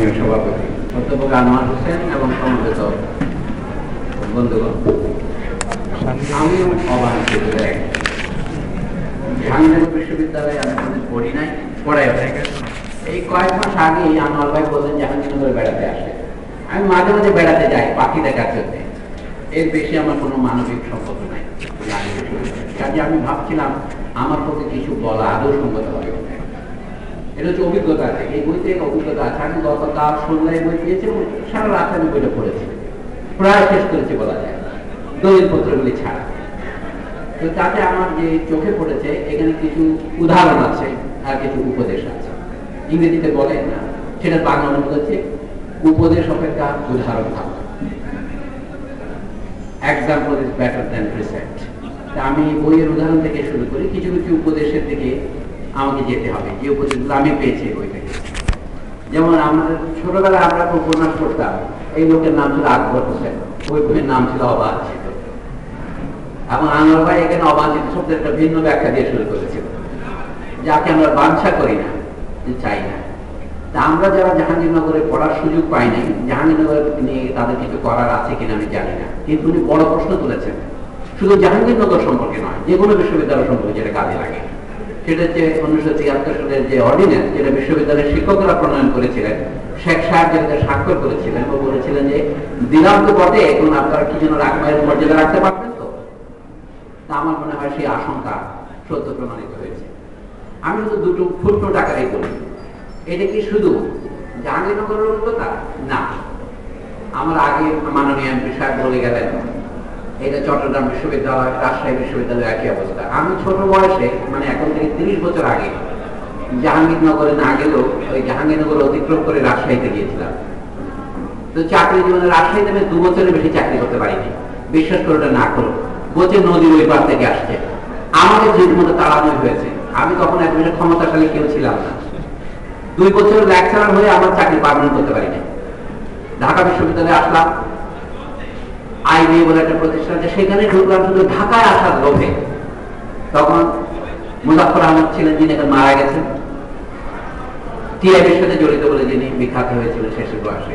কমিটির সভাপতি অধ্যাপক আনোয়ার হোসেন এবং সমবেত বন্ধুগণ, আমিও অবাঞ্ছিত জাহাঙ্গীরনগর বিশ্ববিদ্যালয়ে আমি কোনোদিন পড়ি নাই, পড়াই নাই। এই কয়েক মাস আগেই আনোয়ার ভাই বললেন জাহাঙ্গীরনগরে বেড়াতে আসে। আমি মাঝে মাঝে বেড়াতে যাই পাখি দেখার জন্য, এর বেশি আমার কোনো মানবিক সম্পর্ক নাই। কাজে আমি ভাবছিলাম আমার পক্ষে কিছু বলা আদৌ সঙ্গত হবে। এটা হচ্ছে অভিজ্ঞতা আছে, এই বই থেকে অভিজ্ঞতা আছে। আমি গতকাল সন্ধ্যায় বই পেয়েছি এবং সারা রাত আমি বইটা পড়েছি, প্রায় শেষ করেছি বলা যায়, দলিলপত্রগুলি ছাড়া। তো তাতে আমার যে চোখে পড়েছে এখানে কিছু উদাহরণ আছে আর কিছু উপদেশ আছে। ইংরেজিতে বলে না, সেটা বাংলা অনুবাদ হচ্ছে উপদেশ অপেক্ষা উদাহরণ ভালো। Example is better than precept. আমি বইয়ের উদাহরণ থেকে শুরু করি, কিছু কিছু উপদেশের দিকে আমাকে যেতে হবে, যে উপদেশগুলো আমি পেয়েছি বই থেকে। যেমন আমাদের ছোটবেলায় আমরা উপন্যাস পড়তাম, এই লোকের নাম ছিল আকবর হোসেন, ওই বইয়ের নাম ছিল অবাঞ্ছিত। এবং আনোয়ার ভাই এখানে অবাঞ্ছিত শব্দের একটা ভিন্ন ব্যাখ্যা দিয়ে শুরু করেছিল, যাকে আমরা বাঞ্ছা করি না, চাই না। তা আমরা যারা জাহাঙ্গীরনগরে পড়ার সুযোগ পাই নাই, জাহাঙ্গীরনগরে নিয়ে তাদের কিছু করার আছে কিনা আমি জানি না, কিন্তু উনি বড় প্রশ্ন তুলেছেন। শুধু জাহাঙ্গীরনগর সম্পর্কে নয়, যে কোনো বিশ্ববিদ্যালয় সম্পর্কে যেটা কাজে লাগে। সেটা হচ্ছে 1973 সালের যে অর্ডিন্যান্স, যেটা বিশ্ববিদ্যালয়ের শিক্ষকরা প্রণয়ন করেছিলেন, শেখ সাহেব যেটা স্বাক্ষর করেছিলেন ও বলেছিলেন যে দিলাম তো বটে, এখন আপনারা কি যেন রাখমায়ের মর্যাদা রাখতে পারবেন তো। তা আমার মনে হয় সেই আশঙ্কা সত্য প্রমাণিত হয়েছে। আমি শুধু দুটো ফুটনোট আকারেই বলি, এটা কি শুধু জাহাঙ্গীরনগরের অভিজ্ঞতা না, আমার আগে মাননীয় এমপি সাহেব বলে গেলেন এটা চট্টগ্রাম বিশ্ববিদ্যালয়, রাজশাহী বিশ্ববিদ্যালয় একই অবস্থা। আমি ছোট বয়সে, মানে এখন থেকে 30 বছর আগে, জাহাঙ্গীরনগরে না গেলেও ওই জাহাঙ্গীরনগর অতিক্রম করে রাজশাহীতে গিয়েছিলাম। তো চাকরি জীবনে রাজশাহীতে আমি 2 বছরের বেশি চাকরি করতে পারিনি, বিশ্বাস করে ওটা না করো। বলছে নদীর ওই পার থেকে আসছে, আমাকে ঠিক মতো তাড়ানোই হয়েছে। আমি তখন এক বেশি ক্ষমতাশালী কেউ ছিলাম না। 2 বছর লেকচারার হয়ে আমার চাকরি পার্মানেন্ট করতে পারিনি। ঢাকা বিশ্ববিদ্যালয়ে আসলাম, আইবি বলে একটা প্রতিষ্ঠান আছে, সেখানে ঢুকলাম শুধু ঢাকায় আসার লোভে। তখন মুজাফফর আহমদ ছিলেন, যিনি এখন মারা গেছেন, টিআইবির সাথে জড়িত বলে যিনি বিখ্যাত হয়েছিলেন শেষের বয়সে।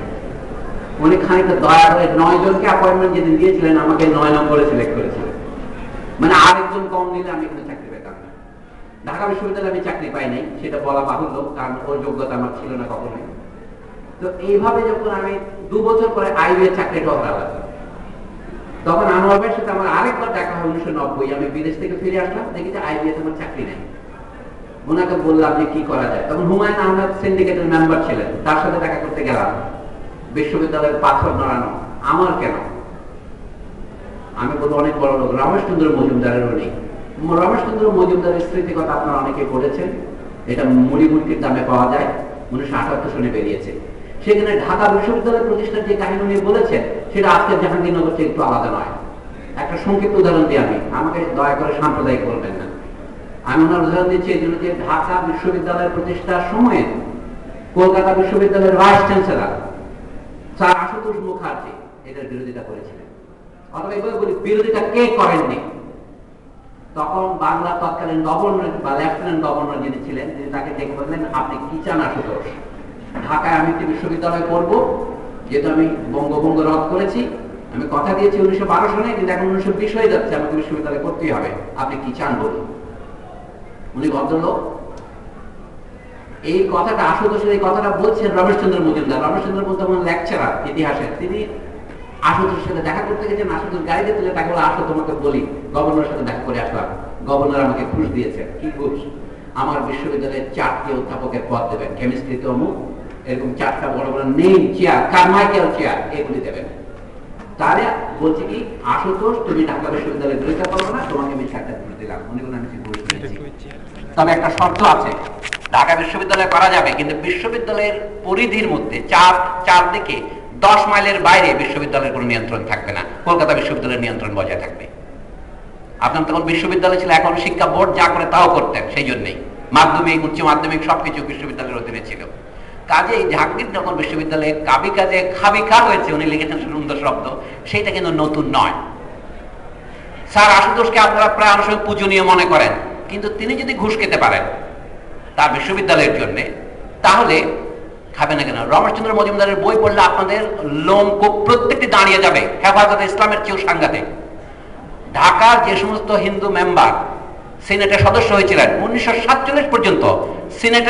উনি খানিকটা দয়া করে 9 জনকে অ্যাপয়েন্টমেন্ট যেদিন দিয়েছিলেন, আমাকে 9 নম্বরে সিলেক্ট করেছিলেন। মানে আরেকজন কম নিলে আমি এখানে চাকরি পেতাম না। ঢাকা বিশ্ববিদ্যালয়ে আমি চাকরি পাই নাই, সেটা বলা বাহুল্য, কারণ ওর যোগ্যতা আমার ছিল না কখনোই। তো এইভাবে যখন আমি 2 বছর পরে আইবি এর চাকরিটা হারালাম, তখন আনোয়ার ভাইয়ের সাথে আমার আরেকবার দেখা হয় 1990। আমি বিদেশ থেকে ফিরে আসলাম, দেখি যে আইবিএতে আমার চাকরি নেই। ওনাকে বললাম যে কি করা যায়। তখন হুমায়ুন আহমেদ সিন্ডিকেটের মেম্বার ছিলেন, তার সাথে দেখা করতে গেলাম। বিশ্ববিদ্যালয়ের পাথর নড়ানো আমার কেন? আমি বলবো অনেক বড় লোক রমেশচন্দ্র মজুমদারেরও নেই। রমেশচন্দ্র মজুমদারের স্মৃতি কথা আপনারা অনেকে পড়েছেন, এটা মুড়িমুড়কির দামে পাওয়া যায়, 1978 সনে বেরিয়েছে। সেখানে ঢাকা বিশ্ববিদ্যালয় প্রতিষ্ঠার যে কাহিনী উনি বলেছেন, সেটা আজকের জাহাঙ্গীরনগর থেকে একটু আলাদা নয়। একটা সংক্ষিপ্ত উদাহরণ দিই আমি, আমাকে দয়া করে সাম্প্রদায়িক বলবেন না। আমি ওনার উদাহরণ দিচ্ছি এই জন্য যে ঢাকা বিশ্ববিদ্যালয় প্রতিষ্ঠার সময়ে কলকাতা বিশ্ববিদ্যালয়ের vice chancellor sir Ashutosh Mukherjee এটার বিরোধিতা করেছিলেন। অথবা এভাবে বলি, বিরোধিতা কে করেননি? তখন বাংলা তৎকালীন গভর্নর বা লেফটেন্যান্ট গভর্নর যিনি ছিলেন, তিনি তাকে ডেকে বললেন, আপনি কি চান আশুতোষ? ঢাকায় আমি একটি বিশ্ববিদ্যালয় করবো, যেহেতু আমি বঙ্গভঙ্গ রদ করেছি, আমি কথা দিয়েছি 1912 সনে, কিন্তু এখন 1920 হয়ে যাচ্ছে, আমাকে বিশ্ববিদ্যালয় করতেই হবে, আপনি কি চান বলুন। উনি ভদ্রলোক। এই কথাটা আশুতোষের এই কথাটা বলছেন রমেশচন্দ্র মজুমদার। রমেশচন্দ্র মজুমদার লেকচারার ইতিহাসের, তিনি আশুতোষের সাথে দেখা করতে গেছেন। আশুতোষ গাড়িতে তুলে তাকে বলে, আসো তোমাকে বলি। গভর্নরের সাথে দেখা করে আসলাম। গভর্নর আমাকে ঘুষ দিয়েছেন। কি ঘুষ? আমার বিশ্ববিদ্যালয়ে 4টি অধ্যাপকের পদ দেবেন, কেমিস্ট্রিতে অমুক, এরকম 4টা বড় বড় নেম চেয়ার, কারমাইকেল চেয়ার, এগুলি দেবেন। তাহলে বলছি কি, আশুতোষ তুমি ঢাকা বিশ্ববিদ্যালয়ের বিরোধিতা করবো না, তোমাকে আমি 4টা ঘুষ দিলাম। উনি বলেন আমি ঘুষ দিয়েছি, তবে একটা শর্ত আছে, ঢাকা বিশ্ববিদ্যালয় করা যাবে, কিন্তু বিশ্ববিদ্যালয়ের পরিধির মধ্যে চারদিকে 10 মাইলের বাইরে বিশ্ববিদ্যালয়ের কোনো নিয়ন্ত্রণ থাকবে না, কলকাতা বিশ্ববিদ্যালয়ের নিয়ন্ত্রণ বজায় থাকবে। আপনার তখন বিশ্ববিদ্যালয় ছিল, এখন শিক্ষা বোর্ড যা করে তাও করতেন, সেই জন্যই মাধ্যমিক, উচ্চ মাধ্যমিক সবকিছু বিশ্ববিদ্যালয়ের অধীনে ছিল। কাজেই জাহাঙ্গীরনগর বিশ্ববিদ্যালয়ে কাবি কাজে খাবি খা হয়েছে, উনি লিখেছেন সুন্দর শব্দ, সেইটা কিন্তু নতুন নয়। স্যার আশুতোষকে আপনারা প্রায় অনেক সময় পূজনীয় মনে করেন, কিন্তু তিনি যদি ঘুষ খেতে পারেন তার বিশ্ববিদ্যালয়ের জন্য, তাহলে খাবে না কেন? রমেশচন্দ্র মজুমদারের বই পড়লে আপনাদের লোম কূপ প্রত্যেকটি দাঁড়িয়ে যাবে। হেফাজতে ইসলামের চেয়েও সাংঘাতিক। ঢাকার যে সমস্ত হিন্দু মেম্বার সিনেটের সদস্য হয়েছিলেন 1947 পর্যন্ত সিনেটের